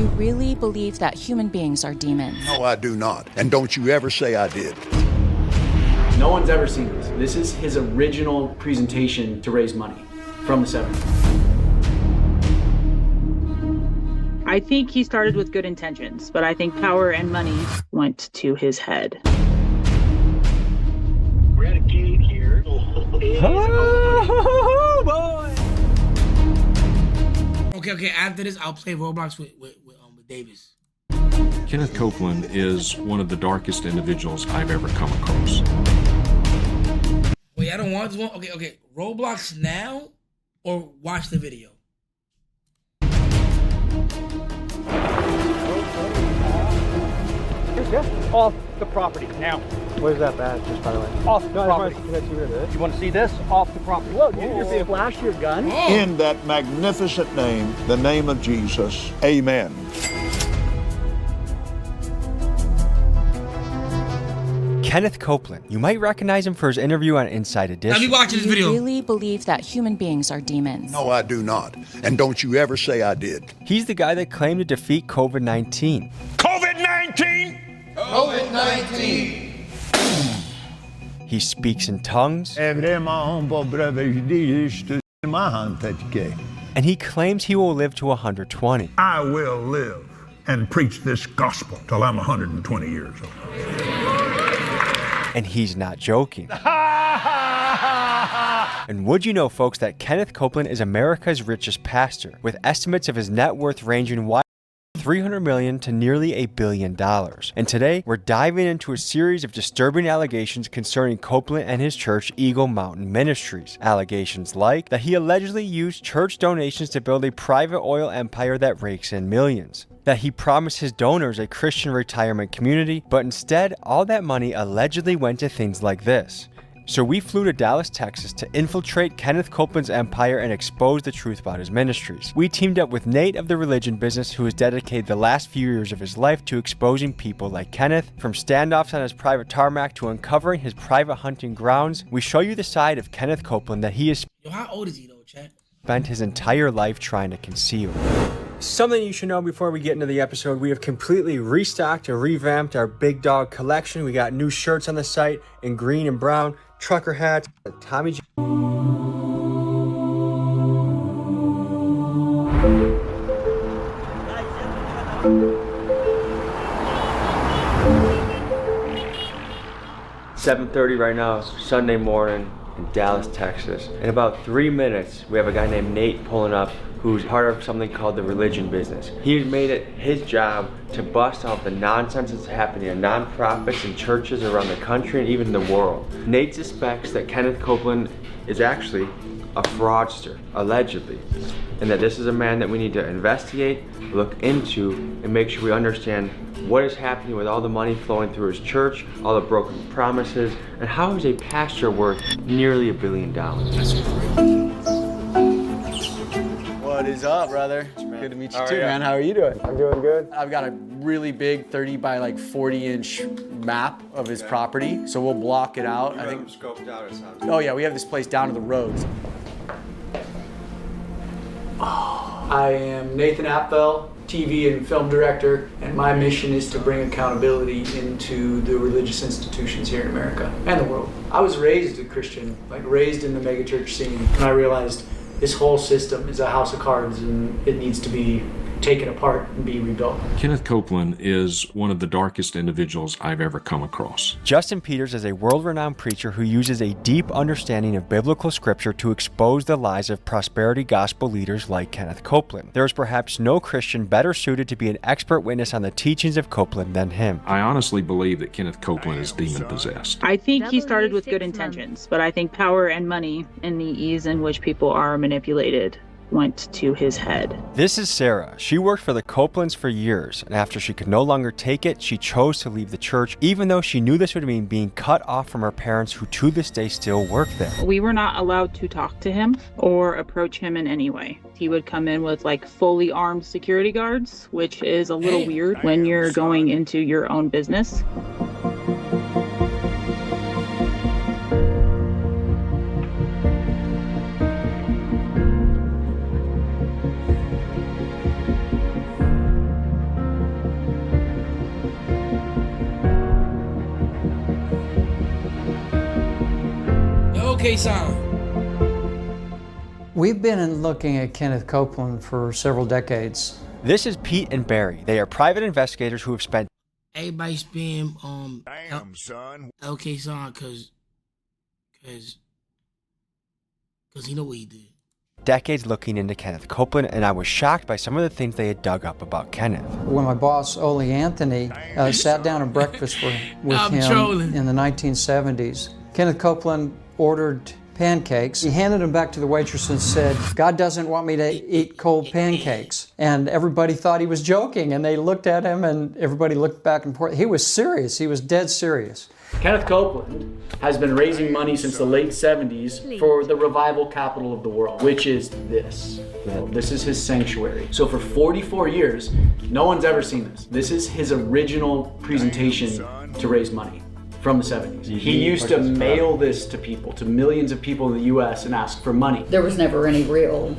you really believe that human beings are demons? No, I do not. And don't you ever say I did. No one's ever seen this. This is his original presentation to raise money from the 70s. I think he started with good intentions, but I think power and money went to his head. We're at a gate here. Oh, boy. Okay. After this, I'll play Roblox with Davis. Kenneth Copeland is one of the darkest individuals I've ever come across. Wait, I don't want this one. Okay. Roblox now or watch the video? Off the property now. Where's that badge, just by the way? Off the property. You want to see this? Off the property. Whoa, you flash your gun? Oh. In that magnificent name, the name of Jesus, amen. Kenneth Copeland. You might recognize him for his interview on Inside Edition. I'll be watching this video. Do you really believe that human beings are demons? No, I do not. And don't you ever say I did. He's the guy that claimed to defeat COVID-19. COVID-19? COVID-19! He speaks in tongues. And he claims he will live to 120. I will live and preach this gospel till I'm 120 years old. And he's not joking. And would you know, folks, that Kenneth Copeland is America's richest pastor, with estimates of his net worth ranging wide $300 million to nearly $1 billion. And today, we're diving into a series of disturbing allegations concerning Copeland and his church, Eagle Mountain Ministries. Allegations like that he allegedly used church donations to build a private oil empire that rakes in millions. That he promised his donors a Christian retirement community, but instead, all that money allegedly went to things like this. So we flew to Dallas, Texas to infiltrate Kenneth Copeland's empire and expose the truth about his ministries. We teamed up with Nate of the Religion Business, who has dedicated the last few years of his life to exposing people like Kenneth. From standoffs on his private tarmac to uncovering his private hunting grounds, we show you the side of Kenneth Copeland that he has Yo, how old is he though, Chad? spent his entire life trying to conceal. Something you should know before we get into the episode, we have completely restocked and revamped our Big Dog collection. We got new shirts on the site in green and brown, trucker hats, Tommy J. $7:30 right now, Sunday morning in Dallas, Texas. In about 3 minutes, we have a guy named Nate pulling up who's part of something called the Religion Business. He's made it his job to bust out the nonsense that's happening in nonprofits and churches around the country and even the world. Nate suspects that Kenneth Copeland is actually a fraudster, allegedly, and that this is a man that we need to investigate, look into, and make sure we understand what is happening with all the money flowing through his church, all the broken promises, and how is a pastor worth nearly $1 billion. What is up, brother? Good to meet you too, you? man. How are you doing? I'm doing good. I've got a really big 30 by like 40-inch map of his property, so we'll block it out. I think Scoped out, it sounds. Oh yeah, we have this place down to the roads. I am Nathan Apfel, TV and film director, and my mission is to bring accountability into the religious institutions here in America and the world. I was raised a Christian, like raised in the megachurch scene, and I realized this whole system is a house of cards and it needs to be taken apart and be rebuilt. Kenneth Copeland is one of the darkest individuals I've ever come across. Justin Peters is a world-renowned preacher who uses a deep understanding of biblical scripture to expose the lies of prosperity gospel leaders like Kenneth Copeland. There is perhaps no Christian better suited to be an expert witness on the teachings of Copeland than him. I honestly believe that Kenneth Copeland is demon-possessed. I think he started with good intentions, but I think power and money and the ease in which people are manipulated went to his head. This is Sarah. She worked for the Copelands for years, and after she could no longer take it, she chose to leave the church, even though she knew this would mean being cut off from her parents who to this day still work there. We were not allowed to talk to him or approach him in any way. He would come in with like fully armed security guards, which is a little weird when you're going into your own business. Okay, sign. We've been looking at Kenneth Copeland for several decades. This is Pete and Barry. They are private investigators who have spent Everybody spam Damn, son. okay, sign, cause he know what he did. decades looking into Kenneth Copeland, and I was shocked by some of the things they had dug up about Kenneth. When my boss, Ole Anthony, sat down at breakfast with him trolling. in the 1970s, Kenneth Copeland ordered pancakes. He handed them back to the waitress and said, "God doesn't want me to eat cold pancakes." And everybody thought he was joking, and they looked at him, and everybody looked back and forth. He was serious. He was dead serious. Kenneth Copeland has been raising money since the late 70s for the revival capital of the world, which is this. This is his sanctuary. So for 44 years, no one's ever seen this. This is his original presentation to raise money from the 70s. He used to mail this to people, to millions of people in the US, and ask for money. There was never any real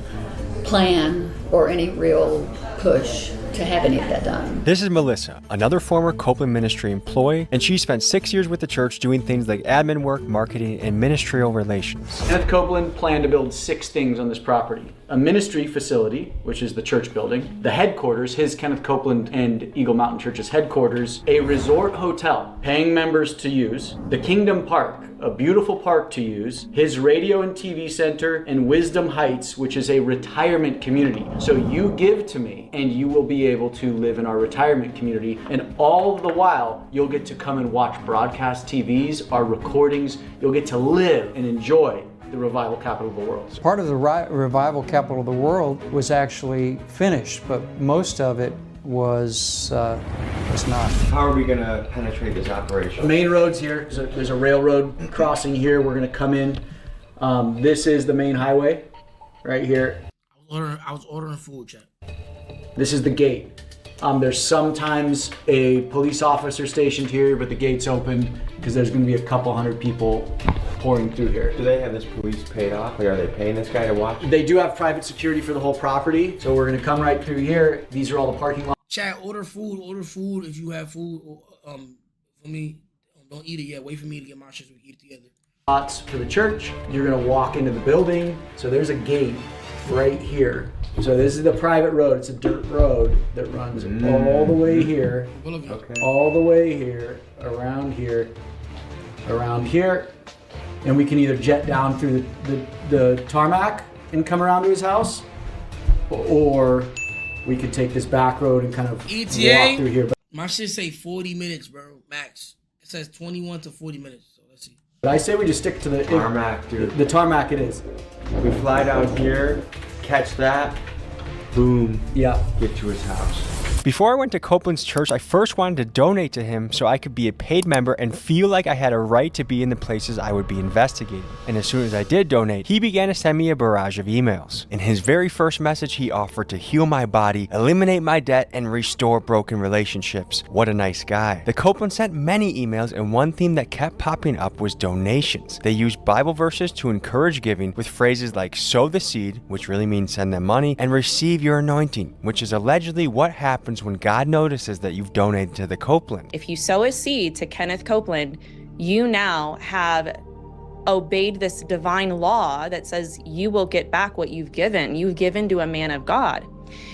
plan or any real push to have any of that done. This is Melissa, another former Copeland ministry employee, and she spent 6 years with the church doing things like admin work, marketing, and ministerial relations. Kenneth Copeland planned to build 6 things on this property. A ministry facility, which is the church building, the headquarters, his Kenneth Copeland and Eagle Mountain Church's headquarters, a resort hotel, paying members to use, the Kingdom Park, a beautiful park to use, his radio and TV center, and Wisdom Heights, which is a retirement community. So you give to me, and you will be able to live in our retirement community, and all the while, you'll get to come and watch broadcast TVs, our recordings, you'll get to live and enjoy the revival capital of the world. Part of the revival capital of the world was actually finished, but most of it was not. How are we going to penetrate this operation? The main road's here. There's a railroad crossing here. We're going to come in. This is the main highway right here. I was ordering food, chat. This is the gate. There's sometimes a police officer stationed here, but the gate's open because there's going to be a couple hundred people pouring through here. Do they have this police paid off? Like, are they paying this guy to watch? They do have private security for the whole property, so we're going to come right through here. These are all the parking lots. Chat, order food if you have food. For me, don't eat it yet. Wait for me to get my shit so we can eat it together. Lots for the church. You're going to walk into the building. So there's a gate right here. So this is the private road. It's a dirt road that runs all the way here, all the way here, around here, and we can either jet down through the tarmac and come around to his house, or we could take this back road and kind of walk through here. My shit say 40 minutes, bro, max. It says 21 to 40 minutes, so let's see. But I say we just stick to the tarmac, dude. The tarmac it is. We fly down here, catch that, boom, yeah, get to his house. Before I went to Copeland's church, I first wanted to donate to him so I could be a paid member and feel like I had a right to be in the places I would be investigating. And as soon as I did donate, he began to send me a barrage of emails. In his very first message, he offered to heal my body, eliminate my debt, and restore broken relationships. What a nice guy. The Copeland sent many emails, and one theme that kept popping up was donations. They used Bible verses to encourage giving with phrases like sow the seed, which really means send them money, and receive your anointing, which is allegedly what happens when God notices that you've donated to the Copeland. If you sow a seed to Kenneth Copeland, you now have obeyed this divine law that says you will get back what you've given. You've given to a man of God.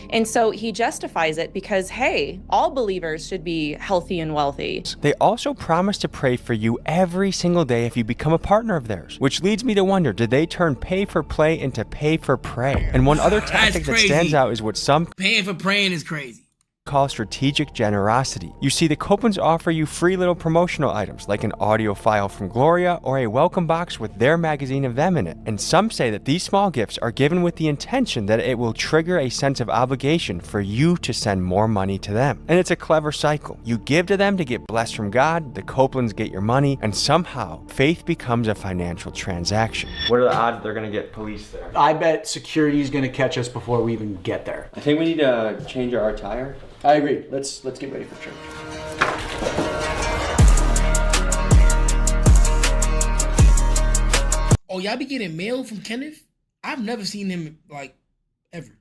And so he justifies it because, hey, all believers should be healthy and wealthy. They also promise to pray for you every single day if you become a partner of theirs, which leads me to wonder, did they turn pay for play into pay for pray? And one other tactic that stands out is what some paying for praying is crazy. Call strategic generosity. You see, the Copelands offer you free little promotional items like an audio file from Gloria or a welcome box with their magazine of them in it. And some say that these small gifts are given with the intention that it will trigger a sense of obligation for you to send more money to them. And it's a clever cycle. You give to them to get blessed from God, the Copelands get your money, and somehow faith becomes a financial transaction. What are the odds they're going to get police there? I bet security is going to catch us before we even get there. I think we need to change our attire. I agree. Let's get ready for church. Oh, y'all be getting mail from Kenneth? I've never seen him like ever.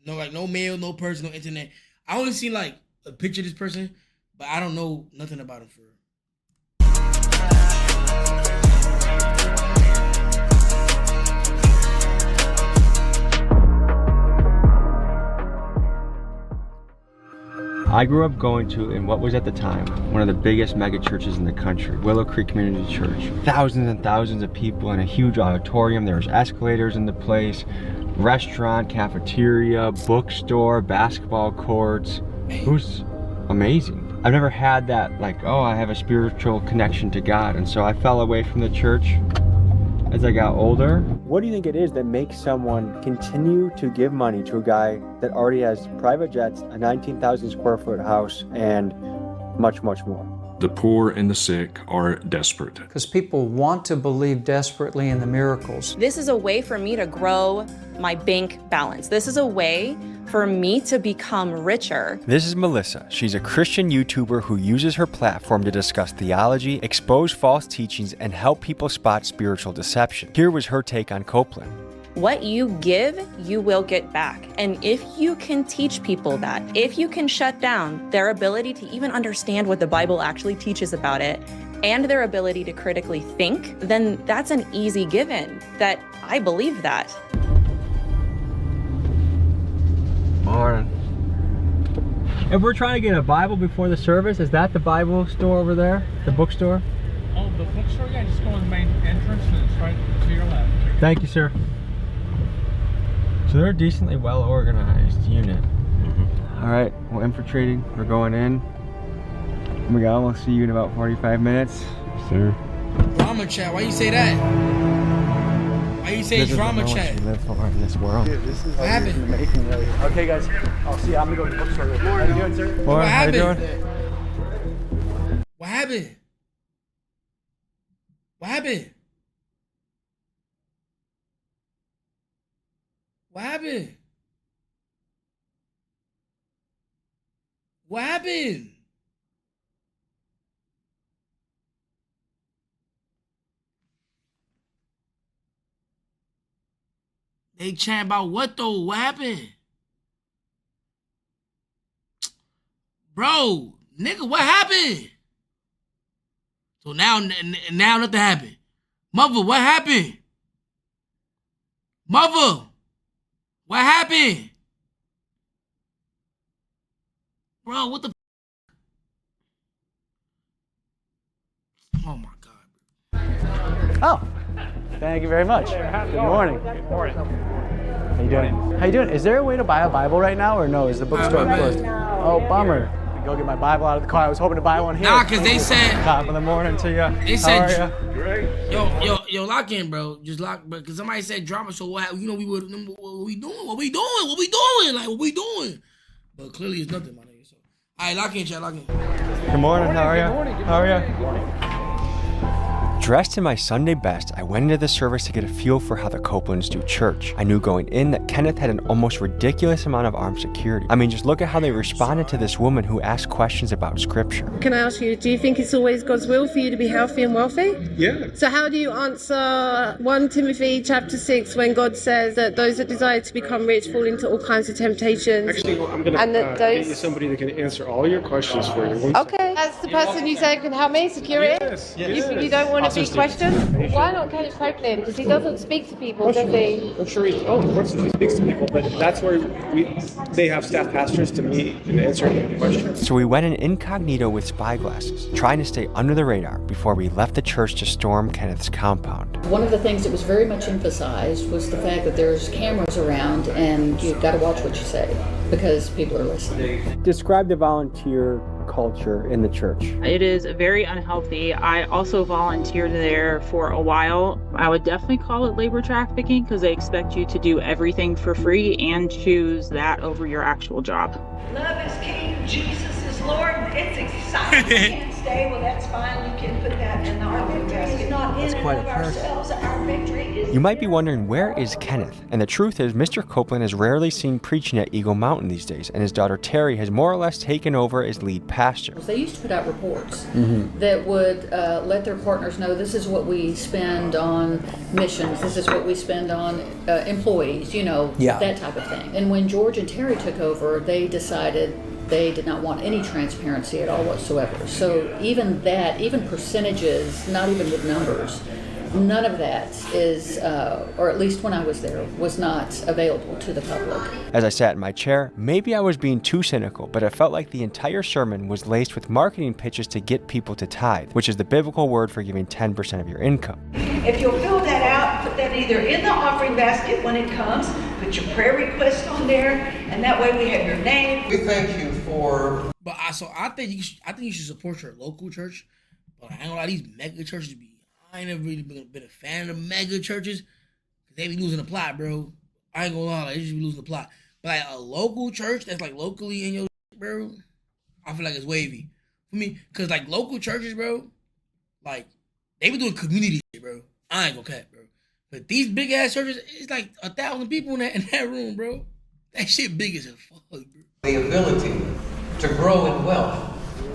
No, like no mail, no person, no internet. I only seen like a picture of this person, but I don't know nothing about him for real. I grew up going to, in what was at the time, one of the biggest mega churches in the country, Willow Creek Community Church. Thousands and thousands of people in a huge auditorium. There was escalators in the place, restaurant, cafeteria, bookstore, basketball courts. It was amazing. I've never had that, like, oh, I have a spiritual connection to God. And so I fell away from the church as I got older. What do you think it is that makes someone continue to give money to a guy that already has private jets, a 19,000 square foot house, and much, much more? The poor and the sick are desperate. Because people want to believe desperately in the miracles. This is a way for me to grow my bank balance. This is a way for me to become richer. This is Melissa. She's a Christian YouTuber who uses her platform to discuss theology, expose false teachings, and help people spot spiritual deception. Here was her take on Copeland. What you give, you will get back. And if you can teach people that, if you can shut down their ability to even understand what the Bible actually teaches about it, and their ability to critically think, then that's an easy given that I believe that. Morning. If we're trying to get a Bible before the service, is that the Bible store over there? The bookstore? Oh, the bookstore? Yeah, just go in the main entrance and it's right to your left. Thank you, sir. So they're a decently well organized unit. All right, well, infiltrating, we're going in. Oh my God, we'll see you in about 45 minutes. Sir. Drama chat, why you say that? Why you say drama chat? What you live for in this world. Dude, this is what happened? Okay, guys. I'll see you. I'm gonna go to the bookstore. How you doing, sir? What happened? How you doing? What happened? What happened? What happened? What happened? They chat about what though? What happened? Bro, nigga, what happened? So now nothing happened. Mother, what happened? Mother, what happened? Bro, what the Oh my God. Oh, thank you very much. Good morning. Good morning. How you doing? How you doing? Is there a way to buy a Bible right now or no? Is the bookstore closed? Oh, bummer. I go get my Bible out of the car. I was hoping to buy one here. Nah, cause they said top of the morning to you. They said How are great. Yo, lock in, bro. Just lock, bro. Cause somebody said drama. So what? You know, we would. What we doing? What we doing? Like what we doing? But clearly it's nothing, my nigga. So, all right, lock in, chat. Lock in. Good morning. How are you? How are you? Dressed in my Sunday best, I went into the service to get a feel for how the Copelands do church. I knew going in that Kenneth had an almost ridiculous amount of armed security. I mean, just look at how they responded to this woman who asked questions about scripture. Can I ask you, do you think it's always God's will for you to be healthy and wealthy? Yeah. So how do you answer 1 Timothy chapter 6 when God says that those that desire to become rich fall into all kinds of temptations? Actually, I'm going to get you somebody that can answer all your questions for you. Okay. That's the person you say can help me, security? Yes. You don't want to be questioned? Why not Kenneth Copeland? Because he doesn't speak to people, does he? I'm sure of course he speaks to people, but that's where they have staff pastors to meet and answer any questions. So we went in incognito with spy glasses, trying to stay under the radar before we left the church to storm Kenneth's compound. One of the things that was very much emphasized was the fact that there's cameras around and you've got to watch what you say because people are listening. Describe the volunteer culture in the church. It is very unhealthy. I also volunteered there for a while. I would definitely call it labor trafficking because they expect you to do everything for free and choose that over your actual job. Love is king, Jesus is Lord. It's exciting. You can't stay, well that's fine. You can put that in our victory is not in and of ourselves. Our victory is. You might be wondering, where is Kenneth? And the truth is, Mr. Copeland is rarely seen preaching at Eagle Mountain these days, and his daughter Terry has more or less taken over as lead pastor. They used to put out reports that would let their partners know this is what we spend on missions, this is what we spend on employees, that type of thing. And when George and Terry took over, they decided they did not want any transparency at all whatsoever. So even percentages, not even with numbers, None of that is, or at least when I was there, was not available to the public. As I sat in my chair, maybe I was being too cynical, but it felt like the entire sermon was laced with marketing pitches to get people to tithe, which is the biblical word for giving 10% of your income. If you'll fill that out, put that either in the offering basket when it comes, put your prayer request on there, and that way we have your name. We thank you for. But I think you should support your local church. But I ain't gonna lie, these mega churches I ain't never really been a fan of mega churches. They be losing the plot, bro. I ain't gonna lie, like, they just be losing the plot. But like a local church that's like locally in your bro, I feel like it's wavy for me. Cause like local churches, bro, like they be doing community shit, bro. I ain't gonna cap, bro. But these big ass churches, it's like 1,000 people in that room, bro. That shit big as a fuck, bro. The ability to grow in wealth.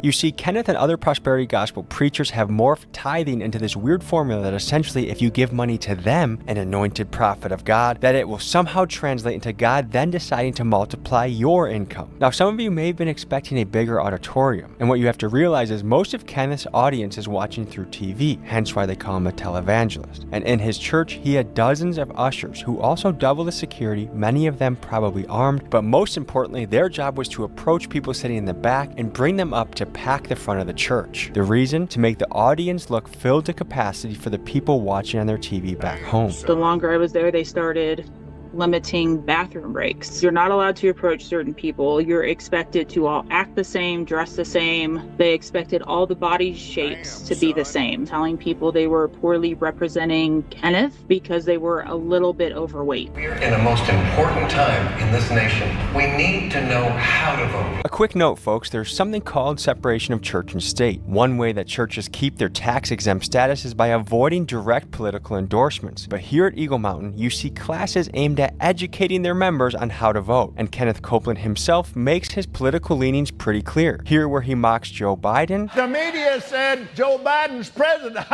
You see, Kenneth and other prosperity gospel preachers have morphed tithing into this weird formula that essentially if you give money to them, an anointed prophet of God, that it will somehow translate into God then deciding to multiply your income. Now, some of you may have been expecting a bigger auditorium, and what you have to realize is most of Kenneth's audience is watching through TV, hence why they call him a televangelist. And in his church, he had dozens of ushers who also double the security, many of them probably armed, but most importantly, their job was to approach people sitting in the back and bring them up to pack the front of the church. The reason? To make the audience look filled to capacity for the people watching on their TV back home. The longer I was there, they started limiting bathroom breaks. You're not allowed to approach certain people. You're expected to all act the same, dress the same. They expected all the body shapes to be the same, telling people they were poorly representing Kenneth because they were a little bit overweight. We're in a most important time in this nation. We need to know how to vote. A quick note, folks, there's something called separation of church and state. One way that churches keep their tax-exempt status is by avoiding direct political endorsements. But here at Eagle Mountain, you see classes aimed at educating their members on how to vote. And Kenneth Copeland himself makes his political leanings pretty clear. Here where he mocks Joe Biden. The media said Joe Biden's president.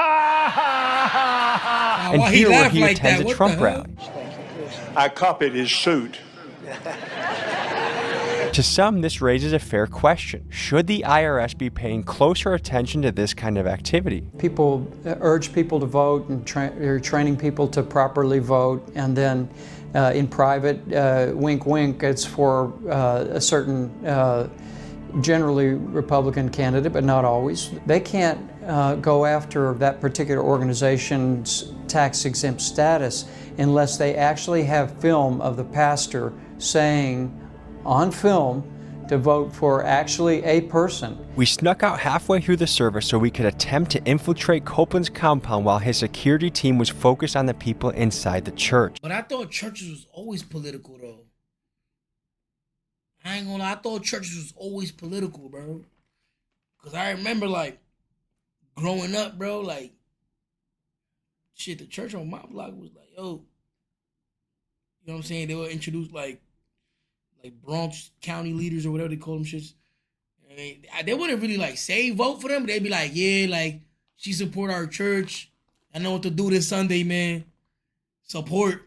And here where he attends a Trump rally. I copied his suit. To some, this raises a fair question. Should the IRS be paying closer attention to this kind of activity? People urge people to vote and they're training people to properly vote, and then in private, wink wink, it's for a certain generally Republican candidate, but not always. They can't go after that particular organization's tax-exempt status unless they actually have film of the pastor saying on film to vote for actually a person. We snuck out halfway through the service so we could attempt to infiltrate Copeland's compound while his security team was focused on the people inside the church. But I thought churches was always political, though. I ain't gonna lie, I thought churches was always political, bro. Because I remember, like, growing up, bro, like, shit, the church on my block was like, yo, you know what I'm saying? They would introduce, like Bronx County leaders or whatever they call them shits. I mean, they wouldn't really like say vote for them, but they'd be like, yeah, like she support our church. I know what to do this Sunday, man. Support.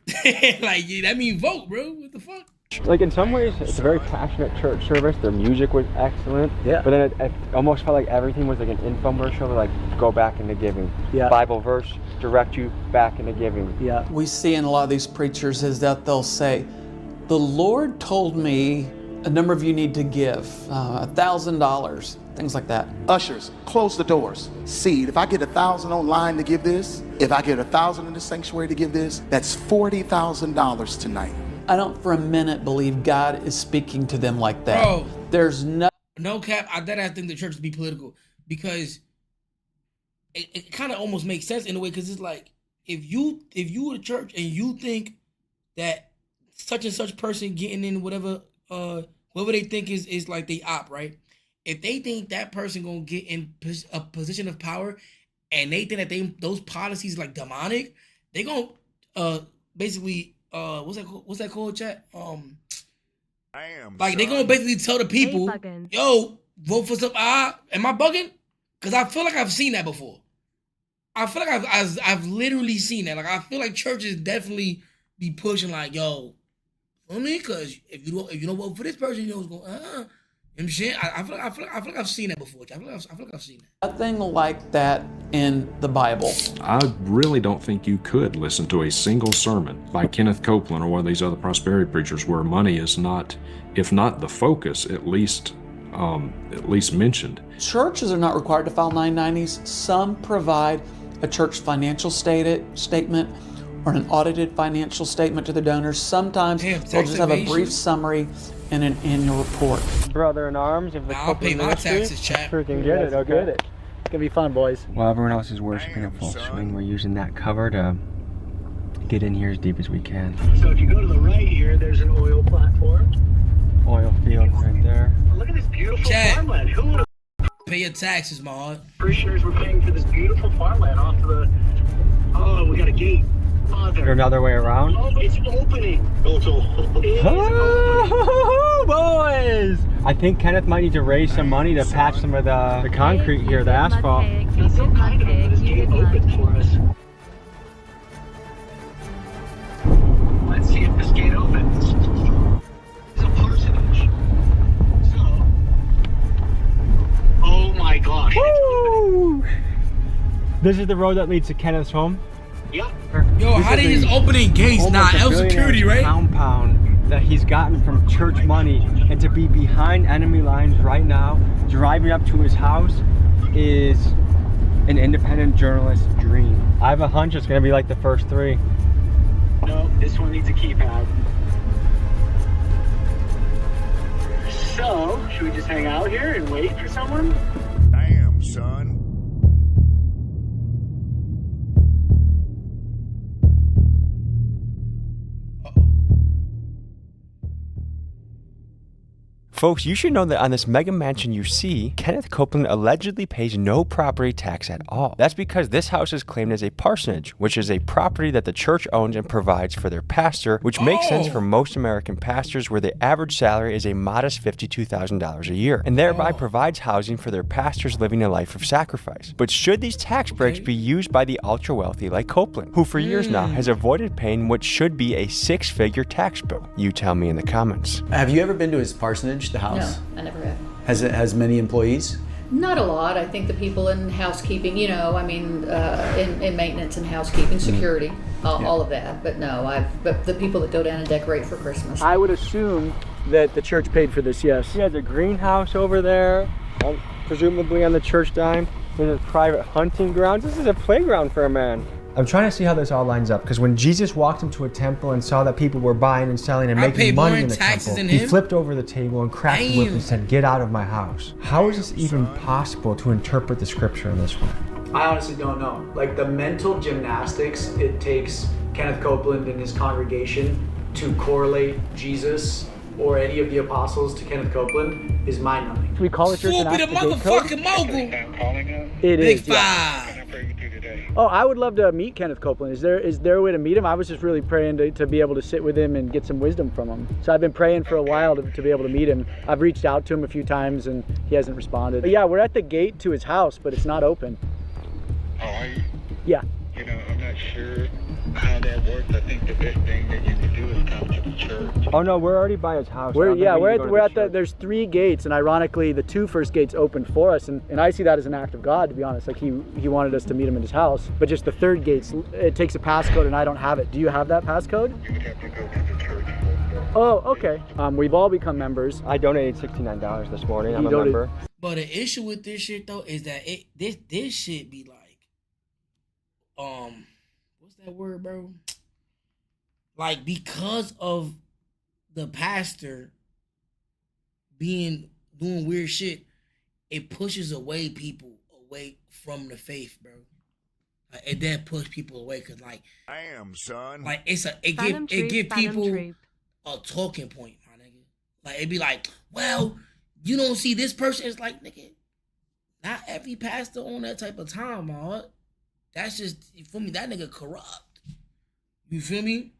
Like, yeah, that means vote, bro. What the fuck? Like in some ways, it's a very passionate church service. Their music was excellent. Yeah. But then it almost felt like everything was like an infomercial, like go back into giving. Yeah. Bible verse, direct you back into giving. Yeah. We see in a lot of these preachers is that they'll say, the Lord told me a number of you need to give $1,000, things like that. Ushers, close the doors. Seed, if I get 1,000 online to give this, if I get 1,000 in the sanctuary to give this, that's $40,000 tonight. I don't for a minute believe God is speaking to them like that. Bro, there's no cap. I think the church to be political because it kind of almost makes sense in a way, because it's like if you a church and you think that such and such person getting in whatever they think is like they op, right? If they think that person gonna get in a position of power and they think that those policies like demonic, they gonna basically what's that called, chat? They gonna basically tell the people, yo, vote for some. Am I bugging? Because I feel like I've seen that before. I feel like I've literally seen that. Like I feel like churches definitely be pushing like, yo, for me, because if you don't vote for this person, you know what's going. I'm saying? I feel like I've seen that before. I feel like I've seen that. Nothing like that in the Bible. I really don't think you could listen to a single sermon by Kenneth Copeland or one of these other prosperity preachers where money is not, if not the focus, at least mentioned. Churches are not required to file 990s. Some provide a church financial statement or an audited financial statement to the donors. Sometimes they'll just have a brief summary and an annual report. Brother in arms of the I'll pay my taxes, chap. Freaking get it, okay. Get it. It's gonna be fun, boys. While everyone else is worshiping in full swing, we're using that cover to get in here as deep as we can. So if you go to the right here, there's an oil platform. Oil field right there. Look at this beautiful farmland. Who would have pay your taxes, Maud? Parishioners were paying for this beautiful farmland off of the... Oh, we got a gate. Go another way around. Oh, it's opening. Oh, boys! I think Kenneth might need to raise some money to patch some of the concrete here, the asphalt. It's so kind of him. This gate opened for us. Let's see if this gate opens. It's a parsonage. So, oh my gosh. Woo! This is the road that leads to Kenneth's home. Yep. Yo, how they just opening gates now? El security, right? Compound that he's gotten from church money, and to be behind enemy lines right now, driving up to his house, is an independent journalist's dream. I have a hunch it's gonna be like the first three. No, this one needs a keypad. So, should we just hang out here and wait for someone? Damn, son. Folks, you should know that on this mega mansion you see, Kenneth Copeland allegedly pays no property tax at all. That's because this house is claimed as a parsonage, which is a property that the church owns and provides for their pastor, which makes sense for most American pastors where the average salary is a modest $52,000 a year, and thereby provides housing for their pastors living a life of sacrifice. But should these tax breaks be used by the ultra-wealthy like Copeland, who for years now has avoided paying what should be a six-figure tax bill? You tell me in the comments. Have you ever been to his parsonage? The house? No, I never have. Has many employees? Not a lot. I think the people in housekeeping, in maintenance and housekeeping, security, all of that. But no, but the people that go down and decorate for Christmas. I would assume that the church paid for this, yes. He has a greenhouse over there, presumably on the church dime. There's a private hunting ground. This is a playground for a man. I'm trying to see how this all lines up, because when Jesus walked into a temple and saw that people were buying and selling and making money in the temple, he flipped over the table and cracked the whip and said, "Get out of my house." How is this even possible to interpret the scripture in this way? I honestly don't know. Like, the mental gymnastics it takes Kenneth Copeland and his congregation to correlate Jesus or any of the apostles to Kenneth Copeland is mind-numbing. Can we call the church an be the motherfucking mogul. It Big is. five. Oh, I would love to meet Kenneth Copeland. Is there a way to meet him? I was just really praying to be able to sit with him and get some wisdom from him. So I've been praying for a while to be able to meet him. I've reached out to him a few times and he hasn't responded. But yeah, we're at the gate to his house, but it's not open. Oh, are you? Yeah. I'm not sure how that works. I think the best thing that you can do is come to the church. Oh no, we're already by his house. We're at the there's 3 gates, and ironically the 2 first gates opened for us, and I see that as an act of God, to be honest. Like he wanted us to meet him at his house, but just the 3rd gates, it takes a passcode and I don't have it. Do you have that passcode? You would have to go to the church. Oh, okay. We've all become members. I donated $69 this morning. I'm a member. But the issue with this shit though is that this shit be like, what's that word, bro? Like, because of the pastor doing weird shit, it pushes people away from the faith, bro. Like, it then push people away because, like, damn, son. Like, it give people a talking point, my nigga. Like, it'd be like, well, you don't see this person. It's like, nigga, not every pastor on that type of time, man. That's just, you feel me? That nigga corrupt. You feel me?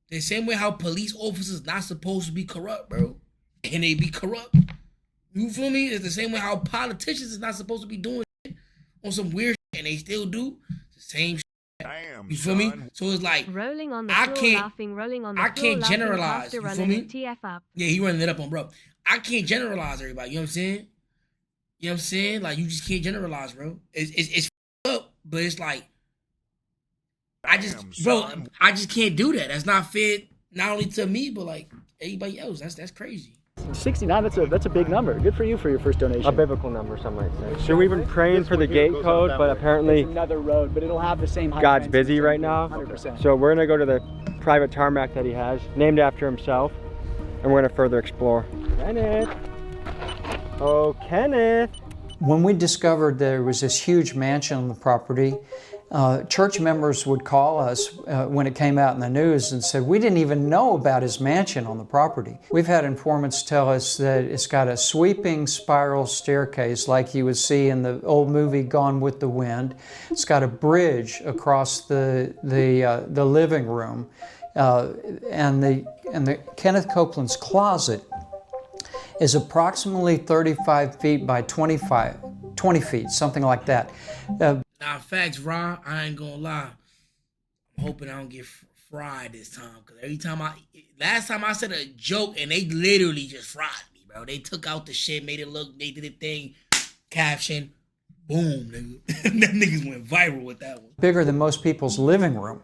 The same way how police officers not supposed to be corrupt, bro. And they be corrupt. You feel me? It's the same way how politicians is not supposed to be doing shit on some weird shit and they still do. It's the same shit. Damn, you feel me? So it's like, I can't generalize. You feel me? TF up. Yeah, he running it up on bro. I can't generalize everybody. You know what I'm saying? You know what I'm saying? Like, you just can't generalize, bro. It's up, but it's like, I just can't do that. That's not fair, not only to me, but like everybody else. That's crazy. 69, that's a big number. Good for you for your first donation. A biblical number, some might say. So we've been praying for the gate code, but apparently it's another road, but it'll have the same height. God's busy right now. 100%. So we're gonna go to the private tarmac that he has, named after himself, and we're gonna further explore. Kenneth. Oh, Kenneth. When we discovered there was this huge mansion on the property, church members would call us when it came out in the news and said, we didn't even know about his mansion on the property. We've had informants tell us that it's got a sweeping spiral staircase like you would see in the old movie Gone with the Wind. It's got a bridge across the living room, and the Kenneth Copeland's closet is approximately 35 feet by 20 feet, something like that. Nah, facts, Ron. I ain't gonna lie. I'm hoping I don't get fried this time. Because every time last time I said a joke and they literally just fried me, bro. They took out the shit, made it look, they did a thing, caption, boom, nigga. Them niggas went viral with that one. Bigger than most people's living room.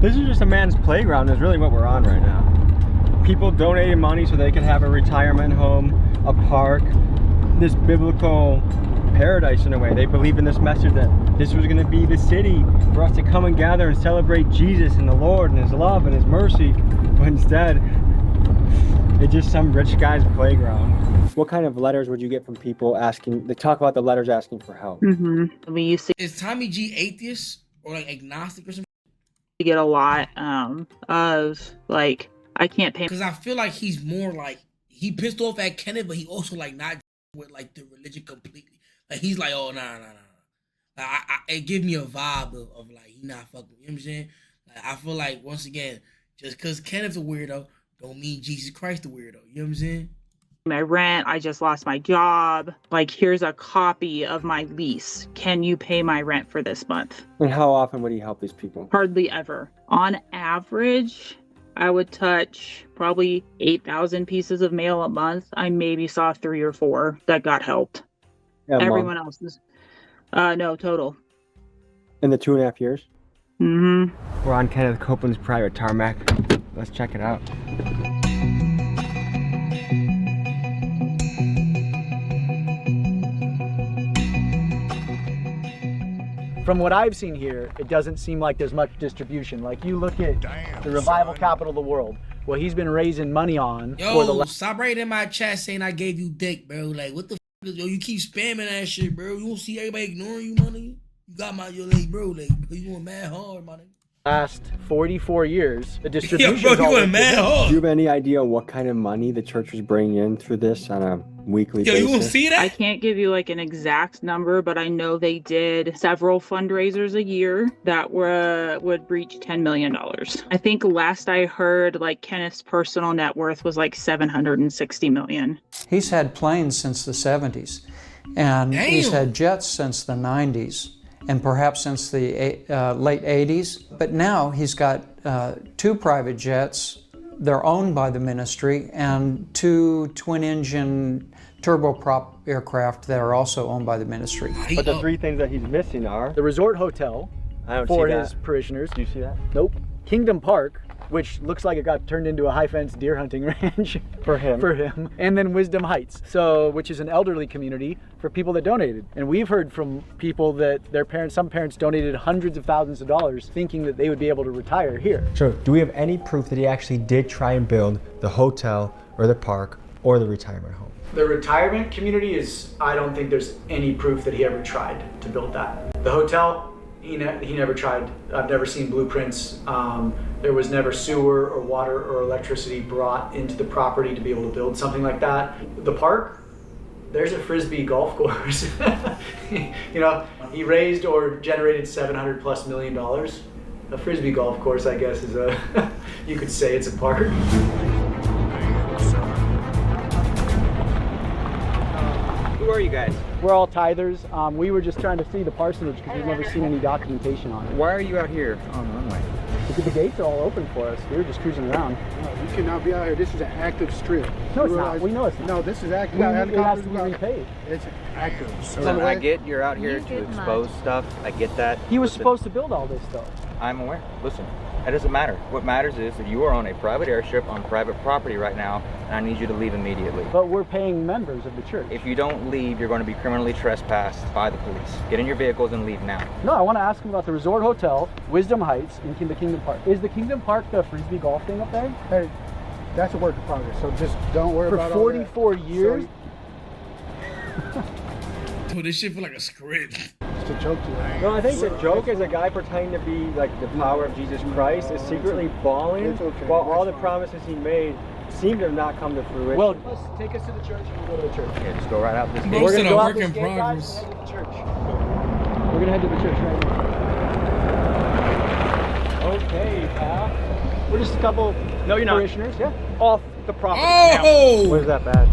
This is just a man's playground is really what we're on right now. People donated money so they could have a retirement home, a park, this biblical paradise in a way. They believe in this message that this was going to be the city for us to come and gather and celebrate Jesus and the Lord and his love and his mercy. But instead, it's just some rich guy's playground. What kind of letters would you get from people asking, they talk about the letters asking for help? We used to Is Tommy G atheist or like agnostic or something? get a lot of like, I can't pay. Because I feel like he's more like, he pissed off at Kenneth, but he also like not with like the religion completely. Like he's like, oh, nah. Like, it gives me a vibe of like, he not fucking, you know what I'm saying? Like, I feel like, once again, just because Kenneth's a weirdo, don't mean Jesus Christ a weirdo. You know what I'm saying? My rent, I just lost my job. Like, here's a copy of my lease. Can you pay my rent for this month? And how often would he help these people? Hardly ever. On average, I would touch probably 8,000 pieces of mail a month. I maybe saw 3 or 4 that got helped. Yeah, Everyone else is, no, total. In the 2.5 years? Mm-hmm. We're on Kenneth Copeland's private tarmac. Let's check it out. From what I've seen here, it doesn't seem like there's much distribution. Like, you look at the revival capital of the world, what he's been raising money on. Yo, stop right in my chat saying I gave you dick, bro. Like, what the f***? Yo, you keep spamming that shit, bro. You don't see everybody ignoring you, money. You got your leg, bro. Like, you going mad hard, money. Last 44 years, the distribution. Yo, bro, you going mad hard. Do you have any idea what kind of money the church was bringing in through this on a weekly basis? You won't see that? I can't give you like an exact number, but I know they did several fundraisers a year that would reach $10 million. I think last I heard, like, Kenneth's personal net worth was like $760 million. He's had planes since the 70s, and he's had jets since the 90s, and perhaps since the late 80s. But now he's got 2 private jets. They're owned by the ministry, and 2 twin-engine turboprop aircraft that are also owned by the ministry. But the 3 things that he's missing are the resort hotel for his parishioners. Do you see that? Nope. Kingdom Park, which looks like it got turned into a high-fence deer hunting range for him. And then Wisdom Heights, which is an elderly community for people that donated. And we've heard from people that some parents donated hundreds of thousands of dollars thinking that they would be able to retire here. So, do we have any proof that he actually did try and build the hotel or the park or the retirement home? The retirement community I don't think there's any proof that he ever tried to build that. The hotel, he never tried. I've never seen blueprints. There was never sewer or water or electricity brought into the property to be able to build something like that. The park, there's a Frisbee golf course. You know, he raised or generated $700+ million. A Frisbee golf course, I guess, is you could say it's a park. Who are you guys? We're all tithers. We were just trying to see the parsonage because we've never seen any documentation on it. Why are you out here on the runway? The gates are all open for us. We were just cruising around. No, you cannot be out here. This is an active strip. No, it's not. We know it's not. No, this is active. It has to be repaid. It's active. Listen, I get you're out here to expose stuff. I get that. He was supposed to build all this stuff. I'm aware. Listen, it doesn't matter. What matters is that you are on a private airstrip on private property right now, and I need you to leave immediately. But we're paying members of the church. If you don't leave, you're going to be criminally trespassed by the police. Get in your vehicles and leave now. No, I want to ask him about the Resort Hotel, Wisdom Heights, and the Kingdom Park. Is the Kingdom Park the Frisbee golf thing up there? Hey, that's a work in progress, so just don't worry about it. For 44 years? Dude, this shit feel like a script. It's a joke to you. No, I think the joke is a guy pretending to be like the power of Jesus Christ is secretly bawling while all the promises he made seem to have not come to fruition. Well, take us to the church and we'll go to the church. Yeah, just go right out this gate. We're going to go out work this in gate, progress. guys, and head to the church. We're going to head to the church right now. Okay, pal. We're just a couple parishioners. Yeah. Off the property. Oh! Where's that badge?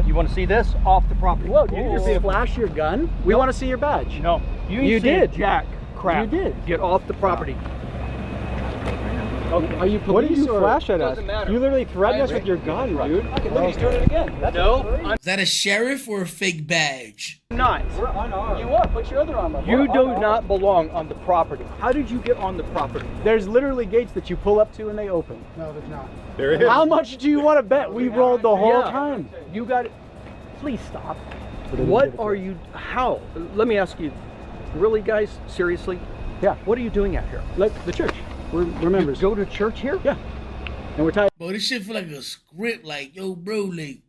You want to see this? Off the property. Whoa, did you just flash your gun? We want to see your badge. No. You did. Jack crap. You did. Get off the property. Okay. Are you police? What did you flash at us? Doesn't matter. You literally threatened us with your gun, dude. Okay, look, he's doing it again. That's No. Is that a sheriff or a fake badge? I'm not. We're unarmed. You are. Put your other arm up. You do not belong on the property. How did you get on the property? There's literally gates that you pull up to and they open. No, there's not. There it is. How much do you want to bet we rolled the whole time? You got it. Please stop. What are you? How? Let me ask you. Really, guys? Seriously? Yeah. What are you doing out here? Like the church. We're members. You go to church here? Yeah. And we're tired. Bro, this shit feel like a script. Like, yo, bro, like,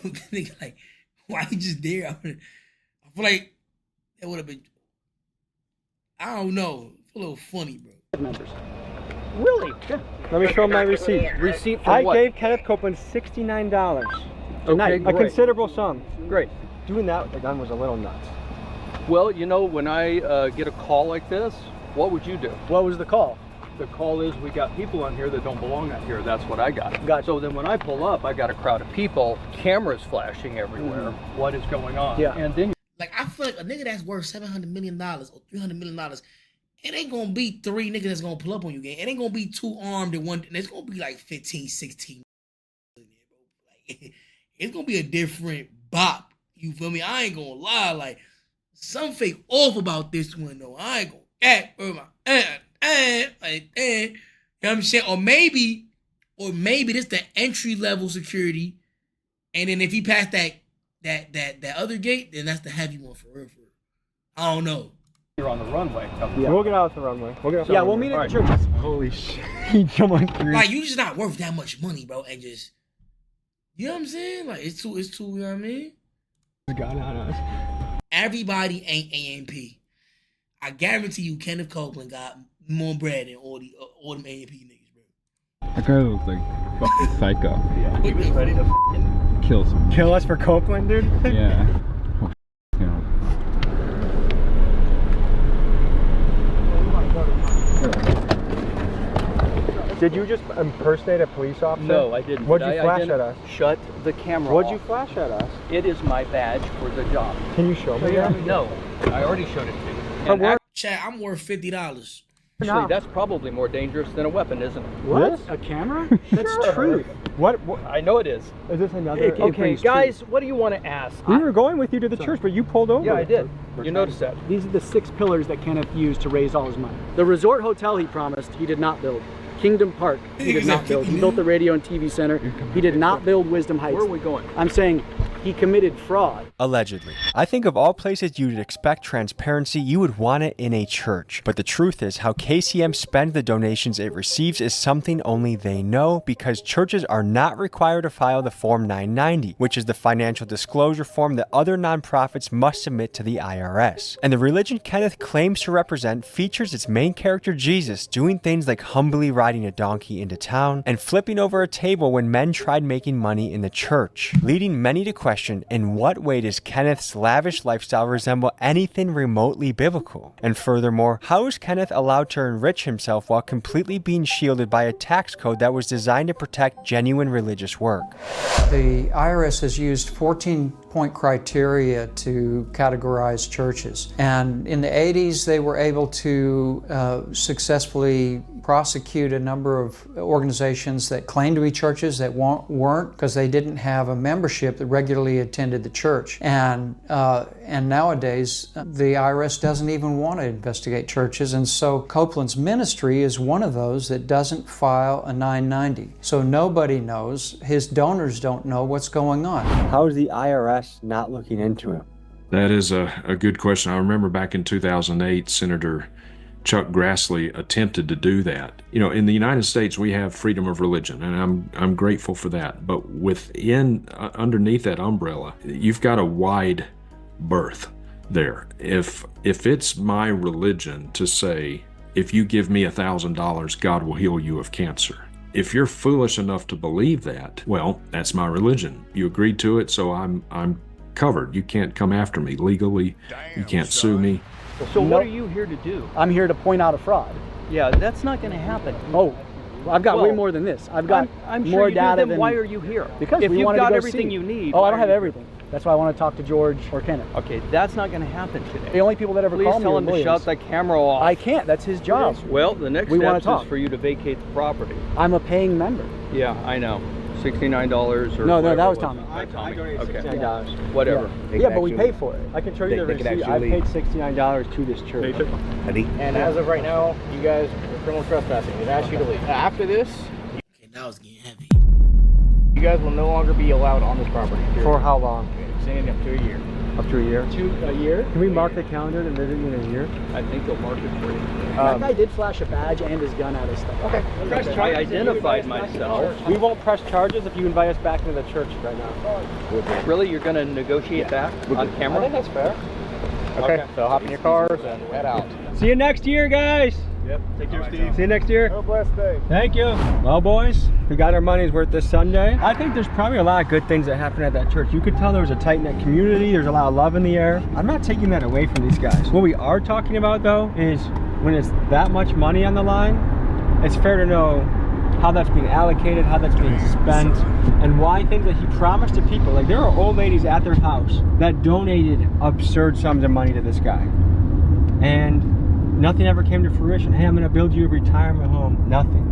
nigga, like, why you just there? I feel like it would have been. I don't know. It's a little funny, bro. Members. Really? Yeah. Let me show my receipt. Receipt for I what? gave Kenneth Copeland $69 Okay, a great. considerable sum. Great. Doing that with the gun was a little nuts. Well, you know, when I get a call like this, what would you do? What was the call? The call is we got people on here that don't belong out here. That's what I got. Gotcha. So then when I pull up, I got a crowd of people, cameras flashing everywhere. What is going on? Yeah. And then Like, I feel like a nigga that's worth $700 million or $300 million, it ain't gonna be 3 niggas that's gonna pull up on you, gang. It ain't gonna be 2 armed and 1. It's gonna be like 15, 16. Like, it's gonna be a different bop. You feel me? I ain't gonna lie. Like, something fake off about this one though. I ain't gonna act, bro. Like, you know what I'm saying? Or maybe this the entry level security, and then if he passed that other gate, then that's the heavy one for real. I don't know. you're on the runway. Yeah. We'll get out the runway. We'll meet at the church. Holy shit. He jumped through. Like, you just not worth that much money, bro, and just, you know what I'm saying? Like, it's too, you know what I mean? Got on us. Everybody ain't AMP. I guarantee you, Kenneth Copeland got more bread than all them AMP niggas, bro. That guy looks like fucking psycho. Yeah, he was ready to fucking Kill someone. Kill us for Copeland, dude? Yeah. Did you just impersonate a police officer? No, I didn't. What'd you flash at us? Shut the camera What'd off. you flash at us? It is my badge for the job. Can you show me that? No, I already showed it to you. Chad, I'm worth $50. Actually, that's probably more dangerous than a weapon, isn't it? What? A camera? That's truth. What? I know it is. Is this another? Okay, guys, what do you want to ask? We were going with you to the church, but you pulled over. Yeah, I did. You noticed that. These are the 6 pillars that Kenneth used to raise all his money. The resort hotel he promised, he did not build. Kingdom Park, he did not build. He built the radio and TV center. He did not build Wisdom Heights. Where are we going? I'm saying he committed fraud. Allegedly. I think of all places you'd expect transparency, you would want it in a church. But the truth is, how KCM spends the donations it receives is something only they know, because churches are not required to file the Form 990, which is the financial disclosure form that other nonprofits must submit to the IRS. And the religion Kenneth claims to represent features its main character Jesus doing things like humbly riding a donkey into town and flipping over a table when men tried making money in the church, leading many to question question, in what way does Kenneth's lavish lifestyle resemble anything remotely biblical? And furthermore, how is Kenneth allowed to enrich himself while completely being shielded by a tax code that was designed to protect genuine religious work? The IRS has used 14-point criteria to categorize churches. And in the 80s, they were able to successfully prosecute a number of organizations that claimed to be churches that weren't, because they didn't have a membership that regularly attended the church. And nowadays, the IRS doesn't even want to investigate churches, and so Copeland's ministry is one of those that doesn't file a 990. So nobody knows, his donors don't know what's going on. How is the IRS not looking into him? That is a good question. I remember back in 2008, Senator Chuck Grassley attempted to do that. You know, in the United States, we have freedom of religion, and I'm grateful for that. But within, underneath that umbrella, you've got a wide berth there. If it's my religion to say, if you give me $1,000, God will heal you of cancer. If you're foolish enough to believe that, well, that's my religion. You agreed to it, so I'm covered. You can't come after me legally. You can't sue me. So what are you here to do? I'm here to point out a fraud. Yeah, that's not going to happen. Oh, I've got way more than this. I've got I'm more sure you data do. than... Why are you here? Because if we you've wanted got to go everything see. you need. Oh, I don't have everything. That's why I want to talk to George or Kenneth. Okay, that's not going to happen today. The only people that ever call me tell are him to Williams. shut the camera off. I can't. That's his job. Well, the next step is for you to vacate the property. I'm a paying member. Yeah, I know. $69 or no, that was Tommy. Tommy. Okay. $69. Whatever. Yeah, but we pay for it. I can show you the receipt. I paid $69 to this church. And as of right now, you guys are criminal trespassing. They've asked you to leave. After this, okay, that was getting heavy. You guys will no longer be allowed on this property. For how long? Extending up to a year. Up to a year? A year? Can we mark the calendar to visit you in a year? I think they'll mark it for you. That guy did flash a badge and his gun at us. Okay. I identified myself. We won't press charges if you invite us back into the church right now. Really? You're going to negotiate that on camera? I think that's fair. Okay, so hop in your cars and head out. See you next year, guys. Yep. Take care, Steve. See you next year. Have a blessed day. Thank you. Well, boys, we got our money's worth this Sunday. I think there's probably a lot of good things that happened at that church. You could tell there was a tight-knit community. There's a lot of love in the air. I'm not taking that away from these guys. What we are talking about, though, is when it's that much money on the line, it's fair to know how that's being allocated, how that's being spent, and why things that he promised to people. Like, there are old ladies at their house that donated absurd sums of money to this guy. And nothing ever came to fruition. Hey, I'm going to build you a retirement home. Nothing.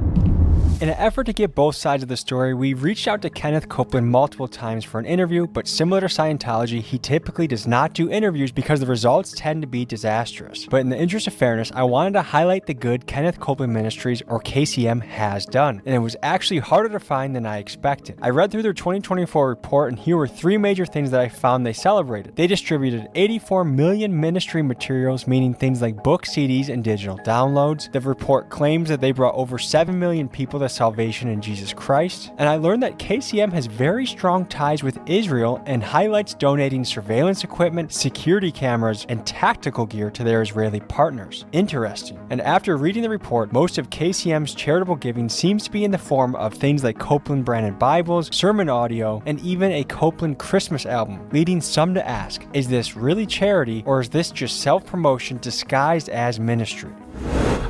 In an effort to get both sides of the story, we've reached out to Kenneth Copeland multiple times for an interview, but similar to Scientology, he typically does not do interviews because the results tend to be disastrous. But in the interest of fairness, I wanted to highlight the good Kenneth Copeland Ministries, or KCM, has done, and it was actually harder to find than I expected. I read through their 2024 report, and here were 3 major things that I found they celebrated. They distributed 84 million ministry materials, meaning things like books, CDs, and digital downloads. The report claims that they brought over 7 million people to salvation in Jesus Christ, and I learned that KCM has very strong ties with Israel and highlights donating surveillance equipment, security cameras, and tactical gear to their Israeli partners. Interesting. And after reading the report, most of KCM's charitable giving seems to be in the form of things like Copeland branded Bibles, sermon audio, and even a Copeland Christmas album, leading some to ask, is this really charity, or is this just self-promotion disguised as ministry?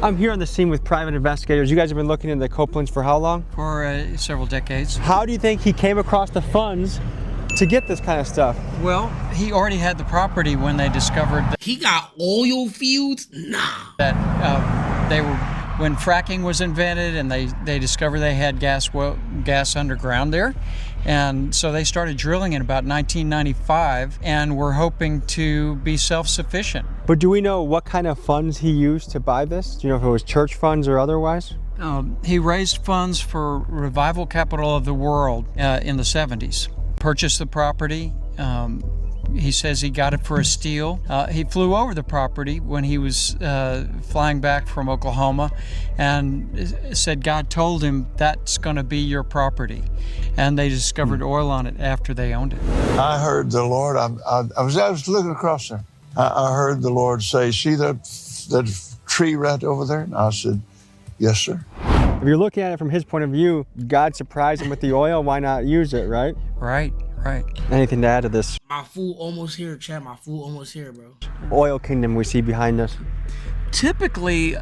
I'm here on the scene with private investigators. You guys have been looking into the Copelands for how long? For several decades. How do you think he came across the funds to get this kind of stuff? Well, he already had the property when they discovered that he got oil fields. That they were, when fracking was invented, and they discovered they had gas underground there. And so they started drilling in about 1995, and were hoping to be self-sufficient. But do we know what kind of funds he used to buy this? Do you know if it was church funds or otherwise? He raised funds for Revival Capital of the World in the 70s. Purchased the property. He says he got it for a steal. He flew over the property when he was flying back from Oklahoma, and said God told him that's going to be your property. And they discovered oil on it after they owned it. I heard the Lord, I was looking across there. I heard the Lord say, see that tree right over there? And I said, yes, sir. If you're looking at it from his point of view, God surprised him with the oil, why not use it, right? Right. Right. Anything to add to this My food almost here, Chad. My food almost here, bro. oil kingdom we see behind us? Typically,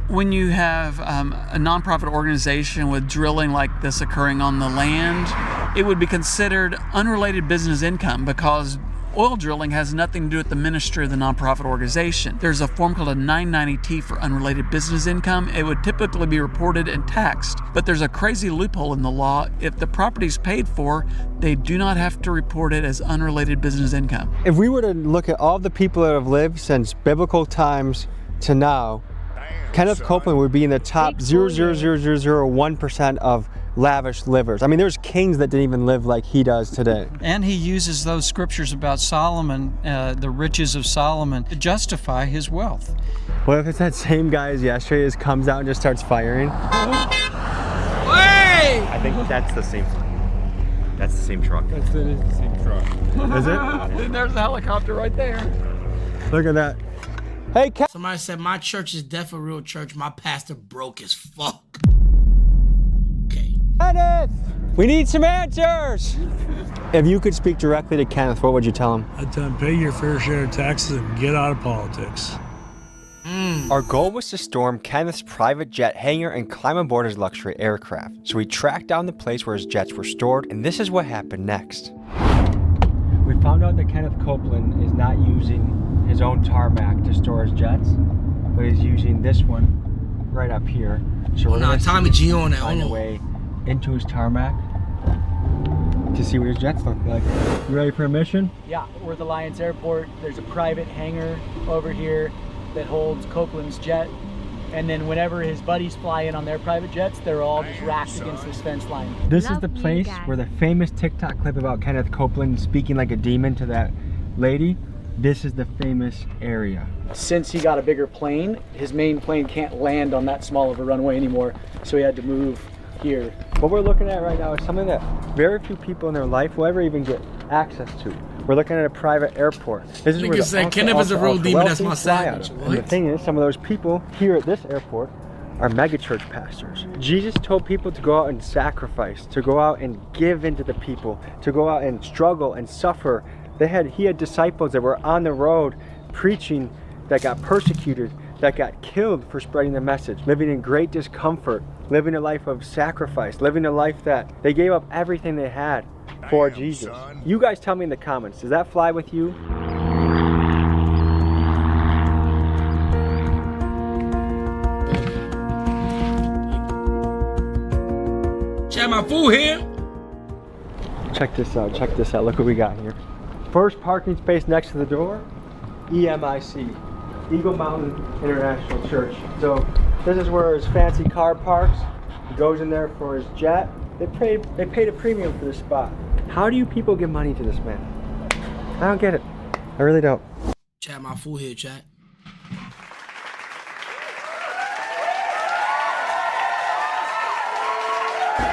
when you have a nonprofit organization with drilling like this occurring on the land, it would be considered unrelated business income because oil drilling has nothing to do with the ministry of the nonprofit organization. There's a form called a 990T for unrelated business income. It would typically be reported and taxed, but there's a crazy loophole in the law. If the property's paid for, they do not have to report it as unrelated business income. If we were to look at all the people that have lived since biblical times to now, Kenneth Copeland would be in the top 0.00001% of lavish livers. I mean, there's kings that didn't even live like he does today. And he uses those scriptures about Solomon, the riches of Solomon, to justify his wealth. What if it's that same guy as yesterday just comes out and just starts firing? Hey! I think that's the same. That's the same truck. That's the same truck. Is it? And there's the helicopter right there. Look at that. Hey, Somebody said my church is deaf a real church. My pastor broke as fuck. Okay. Kenneth! We need some answers! If you could speak directly to Kenneth, what would you tell him? I'd tell him, pay your fair share of taxes and get out of politics. Our goal was to storm Kenneth's private jet hangar and climb aboard his luxury aircraft. So we tracked down the place where his jets were stored, and this is what happened next. We found out that Kenneth Copeland is not using his own tarmac to store his jets, but he's using this one right up here. So we're gonna Tommy G on that. find a way into his tarmac to see what his jets look like. You ready for a mission? Yeah, we're at the Lions Airport. There's a private hangar over here that holds Copeland's jet. And then whenever his buddies fly in on their private jets, they're all just racked against this fence line. This is the place where the famous TikTok clip about Kenneth Copeland speaking like a demon to that lady, this is the famous area. Since he got a bigger plane, his main plane can't land on that small of a runway anymore, so he had to move here. What we're looking at right now is something that very few people in their life will ever even get access to. We're looking at a private airport. This is where the said Kenneth is a real demon, that's my fly out sandwich. of. And the thing is, some of those people here at this airport are megachurch pastors. Jesus told people to go out and sacrifice, to go out and give into the people, to go out and struggle and suffer. He had disciples that were on the road preaching that got persecuted, that got killed for spreading the message, living in great discomfort, living a life of sacrifice, living a life that they gave up everything they had for Jesus. Son. You guys tell me in the comments, does that fly with you? Check my food here. Check this out, check this out. Look what we got here. First parking space next to the door, EMIC, Eagle Mountain International Church. So this is where his fancy car parks. He goes in there for his jet. They paid a premium for this spot. How do you people give money to this man? I don't get it. I really don't. Chat my food here, chat.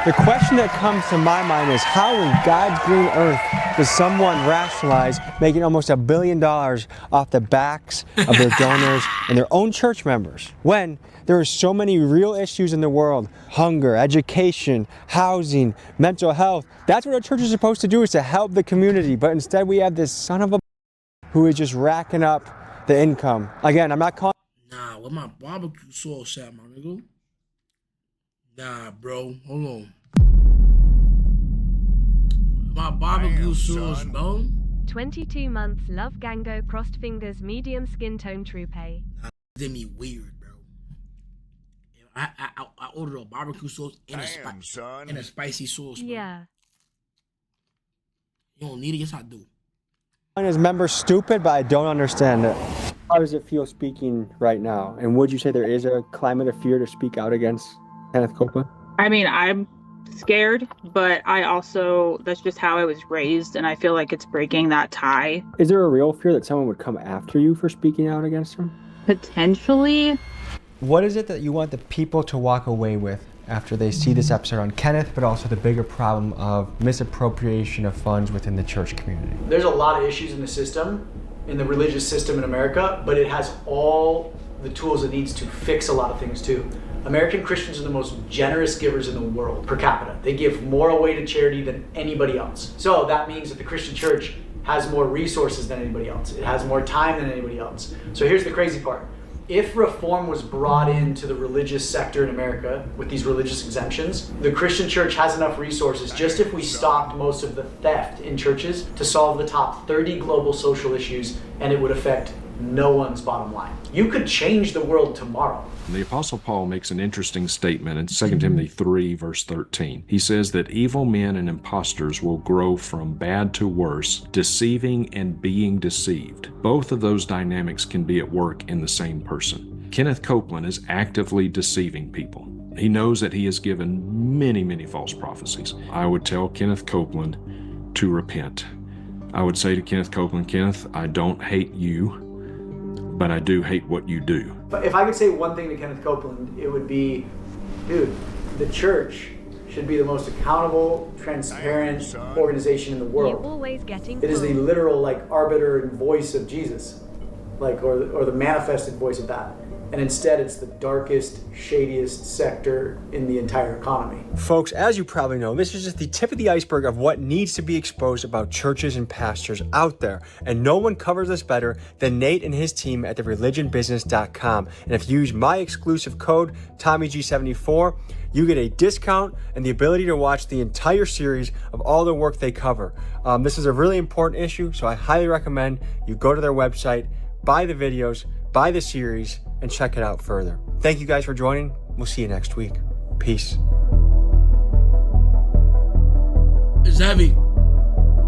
The question that comes to my mind is how in God's green earth does someone rationalize making almost $1 billion off the backs of their donors and their own church members when there are so many real issues in the world? Hunger, education, housing, mental health. That's what our church is supposed to do, is to help the community. But instead we have this son of a who is just racking up the income. Again, I'm not calling. Nah, with my barbecue sauce at, my nigga. Nah, bro, hold on. My barbecue sauce, bro. 22 months Love Gango crossed fingers medium skin tone True Pay. Nah, did me weird, bro. I ordered a barbecue sauce and a spicy sauce, bro. Yeah. You don't need it? Yes, I do. His members stupid, but I don't understand it. How does it feel speaking right now? And would you say there is a climate of fear to speak out against Kenneth Copeland? I mean, I'm scared, but that's just how I was raised, and I feel like it's breaking that tie. Is there a real fear that someone would come after you for speaking out against him? Potentially. What is it that you want the people to walk away with after they see this episode on Kenneth, but also the bigger problem of misappropriation of funds within the church community? There's a lot of issues in the system, in the religious system in America, but it has all the tools it needs to fix a lot of things too. American Christians are the most generous givers in the world per capita. They give more away to charity than anybody else. So that means that the Christian church has more resources than anybody else. It has more time than anybody else. So here's the crazy part. If reform was brought into the religious sector in America with these religious exemptions, the Christian church has enough resources, just if we stopped most of the theft in churches, to solve the top 30 global social issues, and it would affect no one's bottom line. You could change the world tomorrow. The Apostle Paul makes an interesting statement in 2 Timothy 3, verse 13. He says that evil men and impostors will grow from bad to worse, deceiving and being deceived. Both of those dynamics can be at work in the same person. Kenneth Copeland is actively deceiving people. He knows that he has given many, many false prophecies. I would tell Kenneth Copeland to repent. I would say to Kenneth Copeland, Kenneth, I don't hate you, but I do hate what you do. But if I could say one thing to Kenneth Copeland, it would be, dude, the church should be the most accountable, transparent organization in the world. Always getting It is the literal arbiter and voice of Jesus, or the manifested voice of that. And instead, it's the darkest, shadiest sector in the entire economy. Folks, as you probably know, this is just the tip of the iceberg of what needs to be exposed about churches and pastors out there. And no one covers this better than Nate and his team at thereligionbusiness.com. And if you use my exclusive code, TommyG74, you get a discount and the ability to watch the entire series of all the work they cover. This is a really important issue, so I highly recommend you go to their website, buy the videos, buy the series, and check it out further. Thank you guys for joining. We'll see you next week. Peace. It's heavy.